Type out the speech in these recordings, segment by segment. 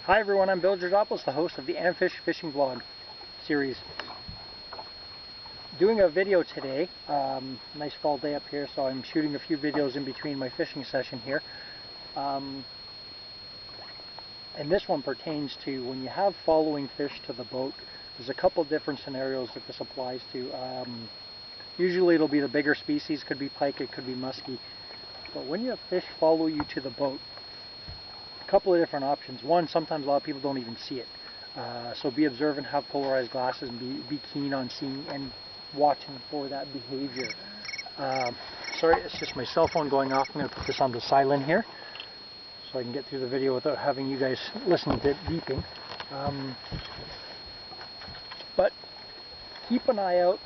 Hi everyone, I'm Georgopoulos, the host of the AMFisH fishing vlog series. Doing a video today, nice fall day up here, so I'm shooting a few videos in between my fishing session here. And this one pertains to when you have following fish to the boat. There's a couple different scenarios that this applies to. Usually it'll be the bigger species, could be pike, it could be muskie. But when you have fish follow you to the boat, a couple of different options. One, sometimes a lot of people don't even see it. So be observant, have polarized glasses, and be keen on seeing and watching for that behavior. Sorry, it's just my cell phone going off. I'm going to put this on the silent here so I can get through the video without having you guys listening to it beeping. But keep an eye out,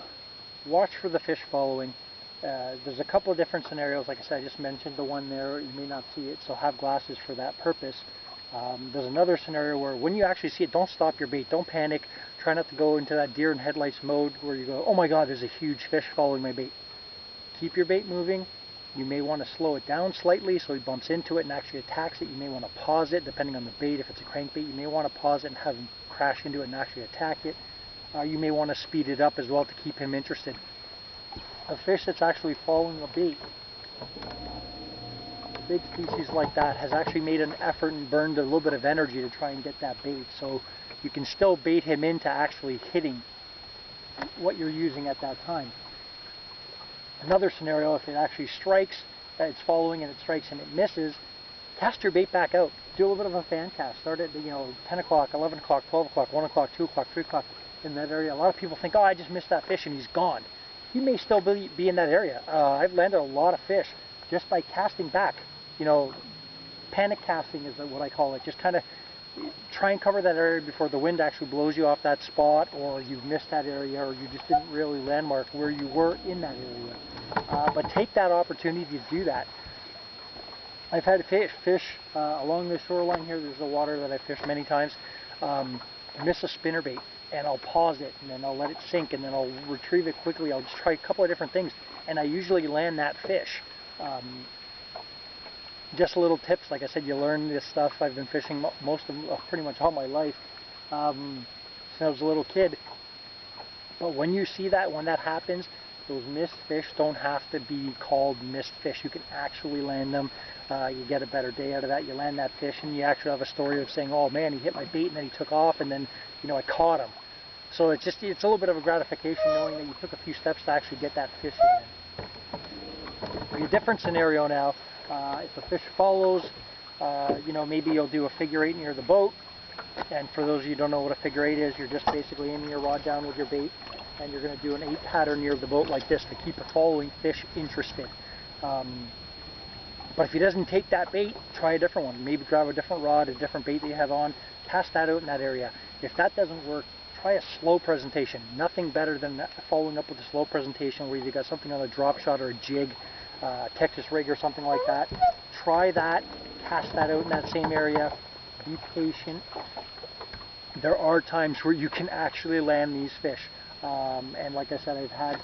watch for the fish following. There's a couple of different scenarios. Like I said, I just mentioned the one there. You may not see it, so have glasses for that purpose. There's another scenario where when you actually see it, don't stop your bait, don't panic. Try not to go into that deer in headlights mode where you go, oh my god, there's a huge fish following my bait. Keep your bait moving. You may want to slow it down slightly so he bumps into it and actually attacks it. You may want to pause it depending on the bait. If it's a crankbait, you may want to pause it and have him crash into it and actually attack it. You may want to speed it up as well to keep him interested. A fish that's actually following a bait, a big species like that, has actually made an effort and burned a little bit of energy to try and get that bait. So you can still bait him into actually hitting what you're using at that time. Another scenario, if it actually strikes, it's following and it strikes and it misses, cast your bait back out. Do a little bit of a fan cast. Start at 10 o'clock, 11 o'clock, 12 o'clock, 1 o'clock, 2 o'clock, 3 o'clock in that area. A lot of people think, oh, I just missed that fish and he's gone. He may still be in that area. I've landed a lot of fish just by casting back. Panic casting is what I call it. Just kind of try and cover that area before the wind actually blows you off that spot, or you've missed that area, or you just didn't really landmark where you were in that area. But take that opportunity to do that. I've had fish along the shoreline here. There's the water that I fished many times. Miss a spinnerbait. And I'll pause it, and then I'll let it sink, and then I'll retrieve it quickly. I'll just try a couple of different things, and I usually land that fish. Just little tips. Like I said, you learn this stuff. I've been fishing pretty much all my life since I was a little kid. But when you see that, when that happens, those missed fish don't have to be called missed fish. You can actually land them. You get a better day out of that. You land that fish, and you actually have a story of saying, oh man, he hit my bait, and then he took off, and then I caught him. So it's a little bit of a gratification knowing that you took a few steps to actually get that fish in. A different scenario now, if the fish follows, maybe you'll do a figure eight near the boat. And for those of you who don't know what a figure eight is, you're just basically aiming your rod down with your bait, and you're going to do an 8 pattern near the boat like this to keep the following fish interested. But if he doesn't take that bait, try a different one. Maybe grab a different rod, a different bait that you have on, cast that out in that area. If that doesn't work, try a slow presentation. Nothing better than following up with a slow presentation where you got something on a drop shot or a jig, Texas rig or something like that. Try that, cast that out in that same area. Be patient. There are times where you can actually land these fish. And like I said, I've had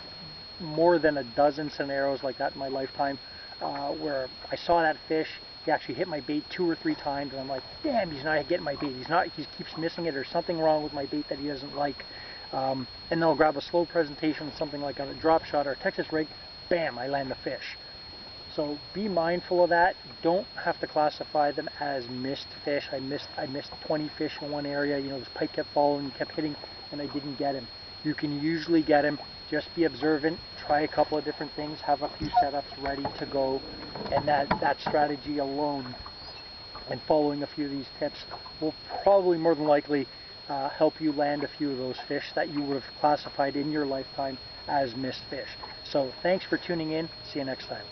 more than a dozen scenarios like that in my lifetime where I saw that fish. He actually hit my bait 2 or 3 times, and I'm like, damn, he's not getting my bait. He keeps missing it, or something wrong with my bait that he doesn't like. And then I'll grab a slow presentation, something like on a drop shot or a Texas rig, bam, I land the fish. So be mindful of that. Don't have to classify them as missed fish. I missed 20 fish in one area. This pike kept following, kept hitting, and I didn't get him. You can usually get him. Just be observant, try a couple of different things, have a few setups ready to go, and that strategy alone and following a few of these tips will probably more than likely help you land a few of those fish that you would have classified in your lifetime as missed fish. So thanks for tuning in. See you next time.